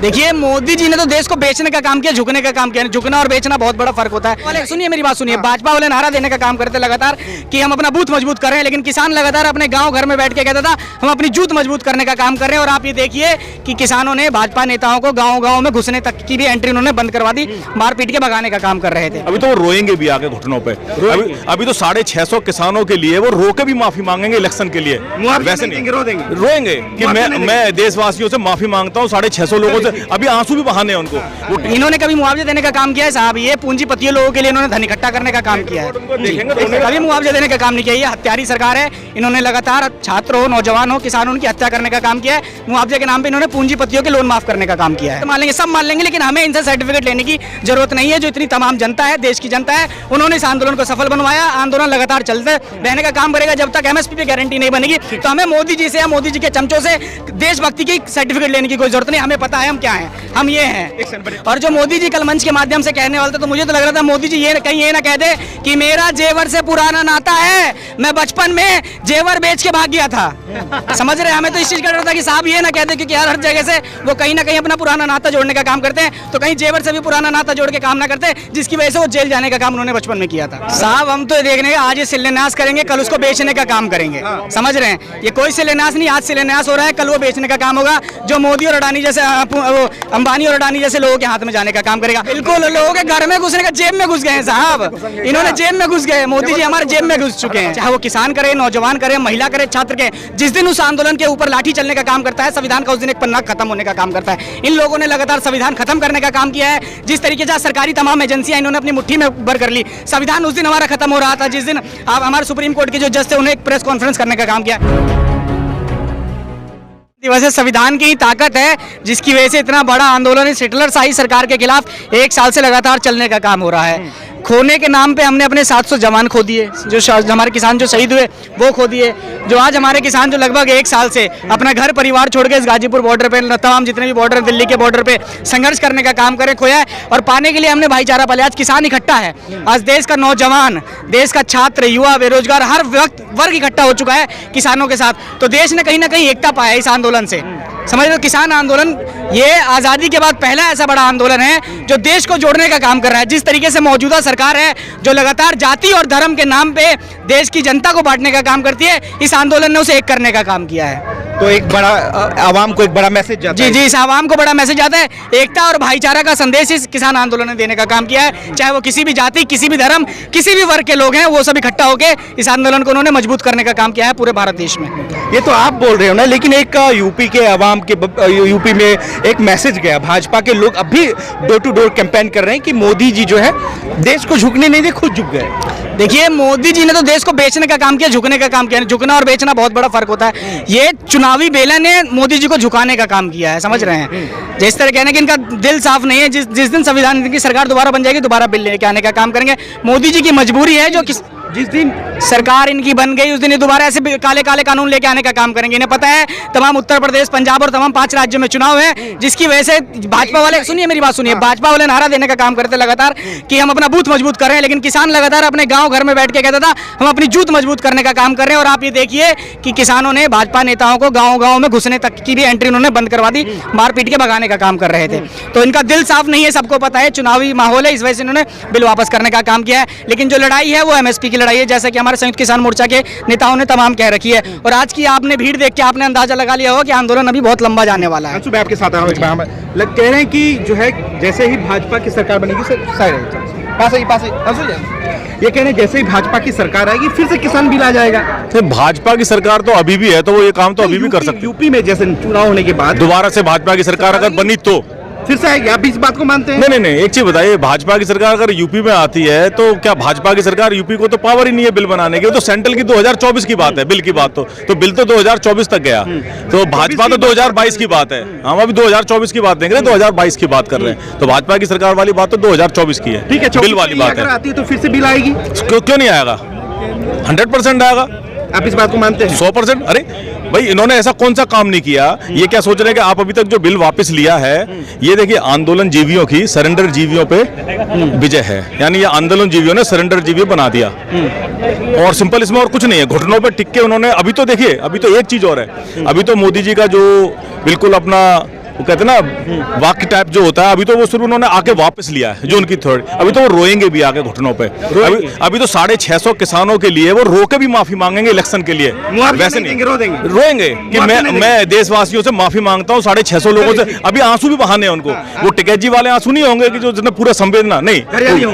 देखिए, मोदी जी ने तो देश को बेचने का काम किया, झुकने का काम किया। झुकना और बेचना बहुत बड़ा फर्क होता है। सुनिए मेरी बात सुनिए, भाजपा वाले नारा देने का काम करते लगातार कि हम अपना बूथ मजबूत कर रहे हैं, लेकिन किसान लगातार अपने गांव घर में बैठ के कहता था हम अपनी जूत मजबूत करने का काम कर रहे हैं। और आप ये देखिए कि किसानों ने भाजपा नेताओं को गाँव में घुसने तक की भी एंट्री उन्होंने बंद करवा दी, मार पीट के भगाने का काम कर रहे थे। अभी तो वो रोएंगे भी आगे घुटनों पे। अभी तो 650 किसानों के लिए वो रो के भी माफी मांगेंगे इलेक्शन के लिए। वैसे नहीं रोएंगे कि मैं देशवासियों से माफी मांगता हूँ 650 लोगों से। अभी आंसू भी बहाने हैं उनको। इन्होंने कभी मुआवजा देने का काम किया है साहब? ये पूंजीपतियों लोगों के लिए इन्होंने धन इकट्ठा करने का काम किया है, कभी मुआवजा देने का काम नहीं किया। ये हत्यारी सरकार है। इन्होंने लगातार छात्र हो, नौजवान हो, किसान उनकी हत्या करने का काम किया है। मुआवजे के नाम पे इन्होंने पूंजीपतियों के लोन माफ करने का काम किया है। मान लेंगे, सब मान लेंगे, लेकिन हमें इनसे सर्टिफिकेट लेने की जरूरत नहीं है। जो इतनी तमाम जनता है, देश की जनता है, उन्होंने इस आंदोलन को सफल बनवाया। आंदोलन लगातार चलते रहने का काम करेगा जब तक एमएसपी पे गारंटी नहीं बनेगी। तो हमें मोदी जी से या मोदी जी के चमचों से देशभक्ति की सर्टिफिकेट लेने की कोई जरूरत नहीं। हमें पता है हम क्या हैं, हम ये हैं। और जो मोदी जी कल मंच के माध्यम से कहने वाले थे, तो मुझे तो लग रहा था मोदी जी ये कहीं ये ना कह दे कि मेरा जेवर से पुराना नाता है, मैं बचपन में जेवर बेच के भाग गया था। समझ रहे? हमें तो इस चीज का डर था कि साहब ये ना कह दे, क्योंकि हर जगह से वो कहीं ना कहीं अपना पुराना नाता जोड़ने का काम करते हैं। तो कहीं जेवर से भी पुराना नाता जोड़ के काम ना करते, जिसकी वजह से वो जेल जाने का काम उन्होंने बचपन में किया था। साहब हम तो देखने का आज ये शिलान्यास करेंगे, कल उसको बेचने का काम करेंगे। समझ रहे हैं? ये कोई शिलान्यास नहीं, आज शिलान्यास हो रहा है, कल वो बेचने का काम होगा, जो मोदी और अडानी जैसे अंबानी और अडानी जैसे लोगों के हाथ में जाने का काम करेगा। बिल्कुल, लोगों के घर में घुसने का, जेब में घुस गए हैं साहब। इन्होंने जेब में घुस गए, मोदी जी हमारे जेब में घुस चुके हैं। चाहे वो किसान करे, नौजवान करे, महिला करे, छात्र के, जिस दिन उस आंदोलन के ऊपर लाठी चलने का काम करता है, संविधान का उस दिन एक पन्ना खत्म होने का काम करता है। इन लोगों ने लगातार संविधान खत्म करने का काम किया है। जिस तरीके से सरकारी तमाम एजेंसियां इन्होंने अपनी मुट्ठी में भर कर ली। संविधान उस दिन हमारा खत्म हो रहा था जिस दिन आप हमारे सुप्रीम कोर्ट के जो जज थे उन्हें एक प्रेस कॉन्फ्रेंस करने का काम किया। वैसे संविधान की ही ताकत है जिसकी वजह से इतना बड़ा आंदोलन इस हिटलरशाही सरकार के खिलाफ 1 साल से लगातार चलने का काम हो रहा है। खोने के नाम पे हमने अपने 700 जवान खो दिए, जो हमारे किसान जो शहीद हुए वो खो दिए। जो आज हमारे किसान जो लगभग 1 साल से अपना घर परिवार छोड़ के इस गाजीपुर बॉर्डर पे, तमाम जितने भी बॉर्डर, दिल्ली के बॉर्डर पे संघर्ष करने का काम करें, खोया है। और पाने के लिए हमने भाईचारा पाले। आज किसान इकट्ठा है, आज देश का नौजवान, देश का छात्र, युवा, बेरोजगार, हर वर्ग इकट्ठा हो चुका है किसानों के साथ। तो देश ने कहीं ना कहीं एकता पाया इस आंदोलन से। समझ लो, किसान आंदोलन ये आज़ादी के बाद पहला ऐसा बड़ा आंदोलन है जो देश को जोड़ने का काम कर रहा है। जिस तरीके से मौजूदा सरकार है जो लगातार जाति और धर्म के नाम पे देश की जनता को बांटने का काम करती है, इस आंदोलन ने उसे एक करने का काम किया है। तो एक बड़ा आवाम को एक बड़ा मैसेज जाता है। जी, इस आवाम को बड़ा मैसेज आता है। एकता और भाईचारा का संदेश इस किसान आंदोलन ने देने का काम किया है। चाहे वो किसी भी जाति, किसी भी धर्म, किसी भी वर्ग के लोग हैं, वो सब इकट्ठा होकर इस आंदोलन को उन्होंने मजबूत करने का काम किया है पूरे भारत देश में। ये तो आप बोल रहे हो ना, लेकिन एक यूपी के आवाम के यूपी में एक मैसेज गया। भाजपा के लोग अब भी डोर टू डोर कैंपेन कर रहे हैं कि मोदी जी जो है देश को झुकने नहीं दे, खुद झुक गए। देखिए, मोदी जी ने तो देश को बेचने का काम किया, झुकने का काम किया। झुकना और बेचना बहुत बड़ा फर्क होता है। ये चुनावी बेलन ने मोदी जी को झुकाने का काम किया है। समझ रहे हैं? जिस तरह कहने कि इनका दिल साफ नहीं है। जिस दिन संविधान की सरकार दोबारा बन जाएगी, दोबारा बिल लेके आने का काम करेंगे। मोदी जी की मजबूरी है, जो जिस दिन सरकार इनकी बन गई उस दिन ये दोबारा ऐसे काले काले कानून लेके आने का काम करेंगे। इन्हें पता है तमाम उत्तर प्रदेश, पंजाब और तमाम 5 राज्यों में चुनाव है, जिसकी वजह से भाजपा वाले, सुनिए मेरी बात सुनिए, भाजपा वाले नारा देने का काम करते लगातार कि हम अपना बूथ मजबूत कर रहे हैं, लेकिन किसान लगातार अपने गांव घर में बैठ के कहता था हम अपनी जूत मजबूत करने का काम कर रहे हैं। और आप ये देखिए कि किसानों ने भाजपा नेताओं को गाँव में घुसने तक की भी एंट्री उन्होंने बंद करवा दी, मार पीट के भगाने का काम कर रहे थे। तो इनका दिल साफ नहीं है, सबको पता है। चुनावी माहौल है, इस वजह से इन्होंने बिल वापस करने का काम किया है। लेकिन जो लड़ाई है वो एमएसपी की लड़ाई है, जैसा कि हमारे संयुक्त किसान मोर्चा के नेताओं ने तमाम कह रखी है। और आज की आपने भीड़ देख के आपने अंदाजा लगा लिया होगा कि आंदोलन अभी बहुत लंबा जाने वाला है। मैं आपके साथ आ रहा हूं। कह रहे हैं कि जो है जैसे ही भाजपा की सरकार बनेगी, ये कह रहे हैं जैसे ही भाजपा की सरकार आएगी फिर से किसान बिल आ जाएगा। तो भाजपा की सरकार तो अभी भी है, तो वो ये काम तो अभी भी कर सकती है। यूपी में जैसे चुनाव होने के बाद दोबारा से भाजपा की सरकार अगर बनी तो फिर से आएगी। आप इस बात को मानते हैं? नहीं, एक चीज बताइए, भाजपा की सरकार अगर यूपी में आती है तो क्या भाजपा की सरकार, यूपी को तो पावर ही नहीं है बिल बनाने की। वो तो सेंट्रल की 2024 की बात है, बिल की बात तो बिल तो 2024 तक गया। तो भाजपा तो 2022 की बात है। हम अभी 2024 की बात देख रहे हैं, 2022 की बात कर रहे हैं। तो भाजपा की सरकार वाली बात तो 2024 की है। ठीक है, बिल वाली बात है। आती है तो फिर से बिल आएगी। क्यों नहीं आएगा? 100% आएगा। आप इस बात को मानते हैं? 100%। अरे भाई, इन्होंने ऐसा कौन सा काम नहीं किया? ये क्या सोच रहे हैं कि आप अभी तक जो बिल वापस लिया है, ये देखिए आंदोलन जीवियों की, सरेंडर जीवियों पे विजय है। यानी ये आंदोलन जीवियों ने सरेंडर जीवियों बना दिया। और सिंपल, इसमें और कुछ नहीं है। घुटनों पे टिक के उन्होंने, अभी तो देखिए, अभी तो एक चीज और है। अभी तो मोदी जी का जो बिल्कुल अपना वो कहते हैं ना वाक्य टाइप जो होता है, अभी तो वो सिर्फ उन्होंने आके वापस लिया है जो उनकी थोड़ी, अभी तो वो रोएंगे भी आके घुटनों पे। अभी तो 650 किसानों के लिए वो रो के भी माफी मांगेंगे इलेक्शन के लिए, वैसे नहीं रोएंगे कि मैं देशवासियों से माफी मांगता हूँ 650 लोगों से। अभी आंसू भी बहाने हैं उनको, वो टिकैत जी वाले आंसू नहीं होंगे कि जो जिन्हें पूरा संवेदना नहीं,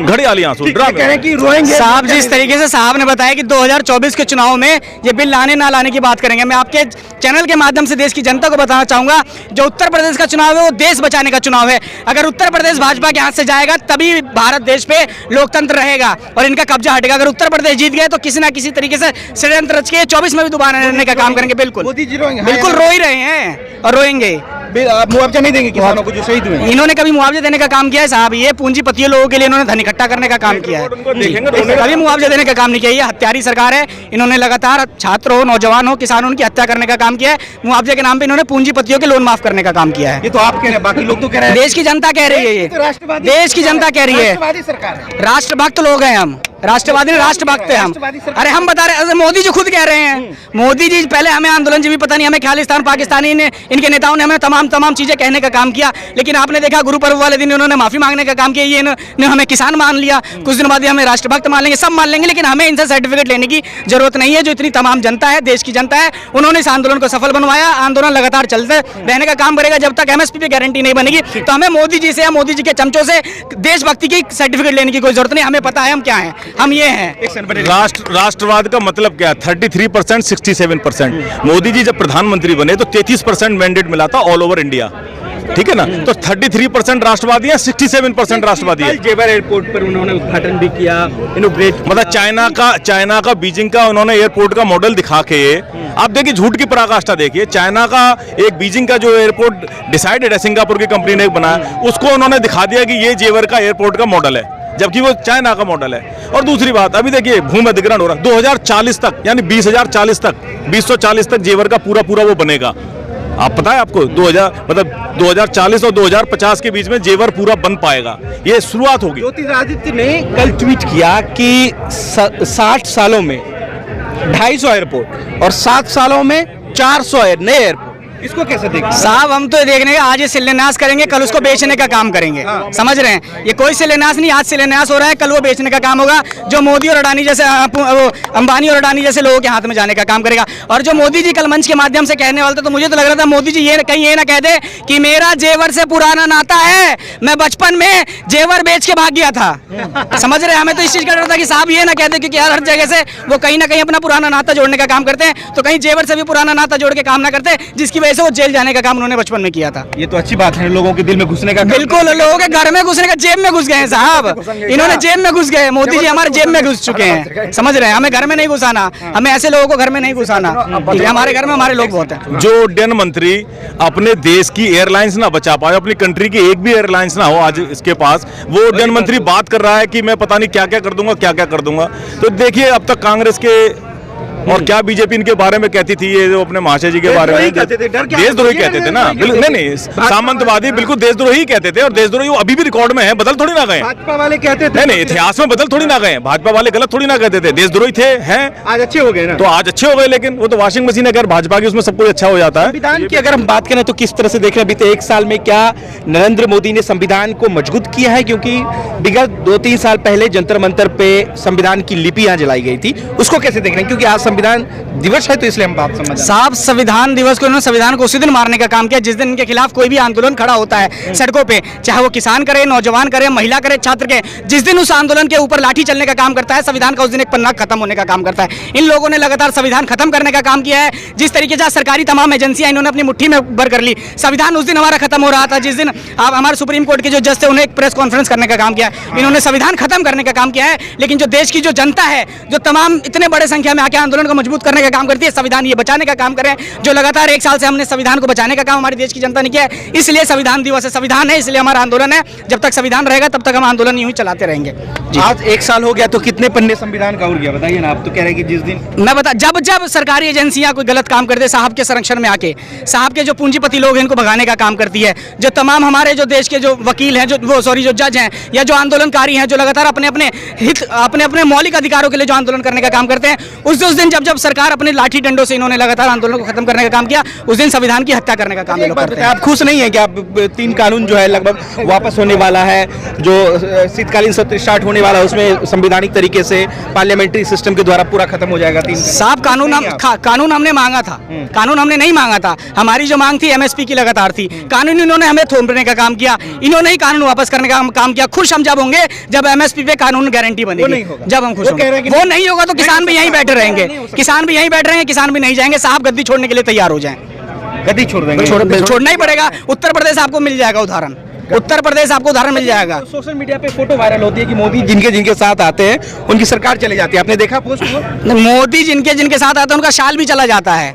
घड़ियाली आंसू साहब जिस तरीके से साहब ने बताया कि 2024 के चुनाव में ये बिल लाने ना लाने की बात करेंगे, मैं आपके चैनल के माध्यम से देश की जनता को बताना चाहूंगा, जो उत्तर प्रदेश का चुनाव है वो देश बचाने का चुनाव है। अगर उत्तर प्रदेश भाजपा के हाथ से जाएगा तभी भारत देश पे लोकतंत्र रहेगा और इनका कब्जा हटेगा। अगर उत्तर प्रदेश जीत गए तो किसी ना किसी तरीके से षड्यंत्र रच के 24 में भी दोबारा रहने का काम करेंगे। बिल्कुल मोदी जी रोएंगे, बिल्कुल रो ही रहे हैं और रोएंगे। मुआवजा नहीं देंगे किसानों को जो शहीद हुए? इन्होंने कभी मुआवजा देने का काम किया है साहब? ये पूंजीपतियों लोगों के लिए इन्होंने धन इकट्ठा करने का काम किया है, कभी मुआवजा देने का काम नहीं किया। ये हत्यारी सरकार है, इन्होंने लगातार छात्रों, नौजवानों, किसानों की हत्या करने का काम किया है। मुआवजे के नाम पे इन्होंने पूंजीपतियों के लोन माफ करने का काम किया है। ये तो आप कह रहे हैं, बाकी लोग तो कह रहे हैं। देश की जनता कह रही है, ये देश की जनता कह रही है। राष्ट्रभक्त लोग हैं हम, राष्ट्रवादी राष्ट्रभक्त हैं हम। अरे हम बता रहे हैं, मोदी जी खुद कह रहे हैं, मोदी जी पहले हमें आंदोलन जी भी पता नहीं, हमें खालिस्तान पाकिस्तानी ने इनके नेताओं ने हमें तमाम चीजें कहने का काम किया, लेकिन आपने देखा गुरु पर्व वाले दिन उन्होंने माफी मांगने का काम किया। ये इन्होंने हमें किसान मान लिया, कुछ दिन बाद हमें राष्ट्रभक्त मान लेंगे, सब मान लेंगे, लेकिन हमें इनसे सर्टिफिकेट लेने की जरूरत नहीं है। जो इतनी तमाम जनता है, देश की जनता है, उन्होंने इस आंदोलन को सफल बनवाया। आंदोलन लगातार चलते रहने का काम करेगा जब तक एमएसपी पे गारंटी नहीं बनेगी। तो हमें मोदी जी से या मोदी जी के चमचों से देशभक्ति की सर्टिफिकेट लेने की कोई जरूरत नहीं, हमें पता है हम क्या हैं, हम ये हैं। राष्ट्रवाद का मतलब क्या है? 33%, 67%। मोदी जी जब प्रधानमंत्री बने तो 33% मैंडेट मिला था ऑल ओवर इंडिया, ठीक है ना? तो 33% राष्ट्रवादी है, 67% राष्ट्रवादी है। जेवर एयरपोर्ट पर उन्होंने उद्घाटन भी किया, इनोग्रेट, मतलब चाइना का बीजिंग का उन्होंने एयरपोर्ट का मॉडल दिखा के, आप देखिए झूठ की पराकाष्ठा देखिए, चाइना का एक बीजिंग का जो एयरपोर्ट डिसाइडेड है, सिंगापुर की कंपनी ने बनाया, उसको उन्होंने दिखा दिया कि ये जेवर का एयरपोर्ट का मॉडल है, जबकि वो चाइना का मॉडल है। और दूसरी बात, अभी देखिए भूमि अधिग्रहण हो रहा है 2040 तक, यानी 2040 तक जेवर का पूरा वो बनेगा। आप पता है आपको 2040 और 2050 के बीच में जेवर पूरा बन पाएगा, ये शुरुआत होगी। ज्योतिरादित्य ने कल ट्वीट किया कि 60 सालों में 250 एयरपोर्ट और 7 सालों में 400 नए एयरपोर्ट, इसको कैसे देखें साहब? हम तो देखने का आज ये शिलान्यास करेंगे, कल उसको बेचने का काम करेंगे, समझ रहे हैं? ये कोई शिलान्यास नहीं, आज शिलान्यास हो रहा है, कल वो बेचने का काम होगा, जो मोदी और अडानी जैसे अंबानी और अडानी जैसे लोगों के हाथ में जाने का काम करेगा। और जो मोदी जी कल मंच के माध्यम से कहने वाले थे, तो मुझे तो लग रहा था मोदी जी ये कहीं ये ना कह दे कि मेरा जेवर से पुराना नाता है, मैं बचपन में जेवर बेच के भाग गया था। समझ रहे हैं? हमें तो इस चीज का डर था कि साहब ये ना कह दे, क्योंकि यार हर जगह से वो कहीं ना कहीं अपना पुराना नाता जोड़ने का काम करते हैं, तो कहीं जेवर से भी पुराना नाता जोड़ के काम ना करते, जिसकी वजह से वो जेल जाने का काम उन्होंने बचपन में किया था। ये तो अच्छी बात है, लोगों के दिल में घुसने का। बिल्कुल, लोगों के घर में घुसने का, जेब में घुस गए हैं साहब, इन्होंने जेब में घुस गए, मोदी जी हमारे जेब में घुस चुके हैं, समझ रहे हैं? हमें घर में नहीं घुसाना, हमें ऐसे लोगों को घर में नहीं घुसाना, हमारे घर में हमारे लोग बहुत हैं। जो उड्डयन मंत्री अपने देश की एयरलाइंस ना बचा पाए, अपनी कंट्री की एक भी एयरलाइंस ना हो आज इसके पास, वो उड्डयन मंत्री बात कर रहा है कि मैं पता नहीं क्या क्या कर दूंगा। तो देखिए अब तक कांग्रेस के और क्या बीजेपी इनके बारे में कहती थी, ये जो अपने महाशय जी के बारे में देशद्रोही कहते थे ना, नहीं सामंतवादी, बिल्कुल देशद्रोही कहते थे। और देशद्रोही वो अभी भी रिकॉर्ड में है, बदल थोड़ी ना गए। भाजपा वाले कहते थे, नहीं इतिहास में बदल थोड़ी ना गए, भाजपा वाले गलत थोड़ी ना कहते थे, देशद्रोही थे, हैं, आज अच्छे हो गए ना। तो आज अच्छे हो गए, लेकिन वो तो वॉशिंग मशीन है, अगर भाजपा की उसमें सब कुछ अच्छा हो जाता है। संविधान की अगर हम बात करें तो किस तरह से देख रहे हैं बीते 1 साल में, क्या नरेंद्र मोदी ने संविधान को मजबूत किया है? क्योंकि विगत 2-3 साल पहले जंतर मंतर पे संविधान की लिपि यहाँ जलाई गई थी, उसको कैसे देख रहे हैं? क्योंकि आज संविधान दिवस है, तो इसलिए हम बात समझ साहब, संविधान दिवस को इन्होंने संविधान को उसी दिन मारने का काम किया जिस दिन इनके खिलाफ कोई भी आंदोलन खड़ा होता है सड़कों पे, चाहे वो किसान करे, नौजवान करे, महिला करे, छात्र के, जिस दिन उस आंदोलन के ऊपर लाठी चलने का काम करता है संविधान का, उस दिन एक पन्ना खत्म होने का काम करता है। इन लोगों ने लगातार संविधान खत्म करने का काम किया है। जिस तरीके से सरकारी तमाम एजेंसियां इन्होंने अपनी मुट्ठी में भर कर ली, संविधान उस दिन हमारा खत्म हो रहा था जिस दिन हमारे सुप्रीम कोर्ट के जो जज थे उन्हें एक प्रेस कॉन्फ्रेंस करने का काम किया। इन्होंने संविधान खत्म करने का काम किया है, लेकिन जो देश की जो जनता है, जो तमाम इतने बड़े संख्या में आके आंदोलन को मजबूत करने का काम करती है, संविधान ये बचाने का काम करें, जो लगातार 1 साल से हमने संविधान को बचाने का काम हमारी देश की जनता ने किया है। इसलिए संविधान दिवस है, संविधान है इसलिए हमारा आंदोलन है। जब तक संविधान रहेगा तब तक हम आंदोलन यूं ही चलाते रहेंगे। आज 1 साल हो गया, तो कितने पन्ने संविधान का उड़ गया बताइए ना? आप तो कह रहे हैं कि जिस दिन मैं बता, जब सरकारी एजेंसियां कोई गलत काम करते, साहब के संरक्षण में आके, साहब के जो पूंजीपति लोग हैं इनको भगाने का काम करती है, जो तमाम हमारे जो देश के जो वकील हैं, जो जज हैं या जो आंदोलनकारी हैं, जो लगातार अपने अपने मौलिक अधिकारों के लिए जो आंदोलन करने का काम करते हैं, उस दिन जब जब सरकार अपने लाठी डंडों से इन्होंने लगातार आंदोलन को खत्म करने का काम किया, उस दिन संविधान की हत्या करने का काम ये लोग करते हैं। आप खुश नहीं है कि आप 3 कानून जो है लगभग वापस होने वाला है, जो शीतकालीन सत्र स्टार्ट होने वाला है उसमें संवैधानिक तरीके से पार्लियामेंट्री सिस्टम के द्वारा पूरा खत्म हो जाएगा? 3 साहब कानून हमने मांगा था, कानून हमने नहीं मांगा था। हमारी जो मांग थी एमएसपी की लगातार थी, कानून इन्होंने हमें थोपने का काम किया, इन्होंने ही कानून वापस करने का काम किया। खुश हम जब होंगे जब एमएसपी पे कानून गारंटी बनेगी, जब हम खुश होंगे। वो नहीं होगा तो किसान भी यहीं बैठे रहेंगे, किसान भी यहीं बैठ रहेंगे, किसान भी नहीं जाएंगे। साहब गद्दी छोड़ने के लिए तैयार हो जाएं, गद्दी छोड़ देंगे, छोड़ना ही पड़ेगा। उत्तर प्रदेश आपको मिल जाएगा उदाहरण, उत्तर प्रदेश आपको उदाहरण मिल जाएगा। सोशल मीडिया पे फोटो वायरल होती है कि मोदी जिनके साथ आते हैं उनकी सरकार चली जाती है, आपने देखा पोस्ट? मोदी जिनके साथ आते हैं उनका शाल भी चला जाता है।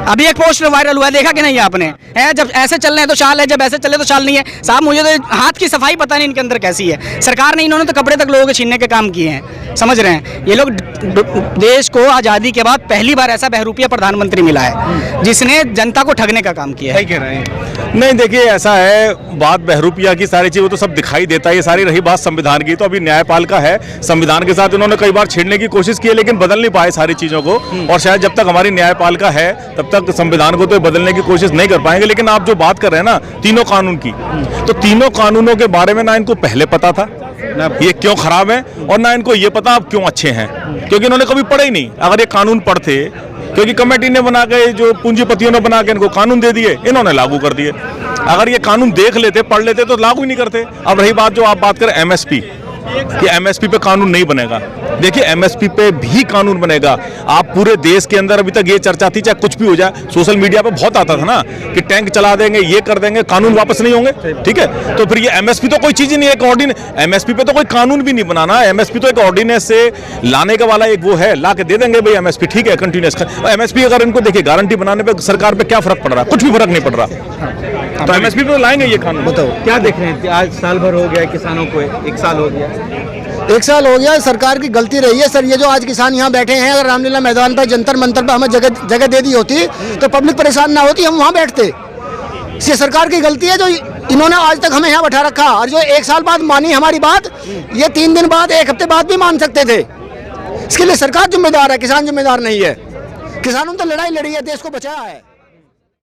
अभी एक पोस्ट वायरल हुआ, देखा कि नहीं आपने? है जब ऐसे चल रहे हैं तो शाल है, जब ऐसे चले तो शाल नहीं है। साहब मुझे तो हाथ की सफाई पता नहीं इनके अंदर कैसी है। सरकार ने इन्होंने तो कपड़े तक लोगों के छीनने के काम किए हैं, समझ रहे हैं? ये लोग देश को आज़ादी के बाद पहली बार ऐसा बहरूपिया प्रधानमंत्री मिला है जिसने जनता को ठगने का काम किया है। सही कह रहे हैं। नहीं देखिए, ऐसा है, बात बहरूपिया की सारी चीज़ वो तो सब दिखाई देता है। ये सारी रही बात संविधान की, तो अभी न्यायपालिका है, संविधान के साथ इन्होंने कई बार छेड़ने की कोशिश की है लेकिन बदल नहीं पाए सारी चीज़ों को। और शायद जब तक हमारी न्यायपालिका है तब तक संविधान को तो बदलने की कोशिश नहीं कर पाएंगे। लेकिन आप जो बात कर रहे हैं ना तीनों कानून की, तो तीनों कानूनों के बारे में ना इनको पहले पता था ये क्यों खराब है, और ना इनको ये पता अब क्यों अच्छे हैं, क्योंकि इन्होंने कभी पढ़े ही नहीं। अगर ये कानून पढ़ते, क्योंकि कमेटी ने बना के, जो पूंजीपतियों ने बना के इनको कानून दे दिए, इन्होंने लागू कर दिए। अगर ये कानून देख लेते, पढ़ लेते तो लागू ही नहीं करते। अब रही बात जो आप बात करें एमएसपी कि एमएसपी पे कानून नहीं बनेगा, देखिए एमएसपी पे भी कानून बनेगा। आप पूरे देश के अंदर अभी तक ये चर्चा थी, चाहे कुछ भी हो जाए, सोशल मीडिया पे बहुत आता था ना कि टैंक चला देंगे, ये कर देंगे, कानून वापस नहीं होंगे, ठीक है? तो फिर ये एमएसपी तो कोई चीज ही नहीं है, एक ऑर्डिनेंस। एमएसपी पे तो कोई कानून भी नहीं बनाना, एमएसपी तो एक ऑर्डिनेंस से लाने का वाला एक वो है, ला के दे देंगे भाई एमएसपी, ठीक है, कंटिन्यूस। एमएसपी अगर इनको देखिए गारंटी बनाने पे सरकार पे क्या फर्क पड़ रहा है? कुछ भी फर्क नहीं पड़ रहा। तो एमएसपी पे लाएंगे ये कानून। बताओ क्या देख रहे हैं? आज साल भर हो गया किसानों को, 1 साल हो गया, 1 साल हो गया। सरकार की गलती रही है सर। ये जो आज किसान यहाँ बैठे हैं, अगर रामलीला मैदान पर जंतर मंतर पर हमें जगह दे दी होती तो पब्लिक परेशान ना होती, हम वहाँ बैठते। ये सरकार की गलती है जो इन्होंने आज तक हमें यहाँ बैठा रखा, और जो 1 साल बाद मानी हमारी बात, ये 3 दिन बाद, 1 हफ्ते बाद भी मान सकते थे। इसके लिए सरकार जिम्मेदार है, किसान जिम्मेदार नहीं है। किसानों ने तो लड़ाई लड़ी है, देश को बचाया है।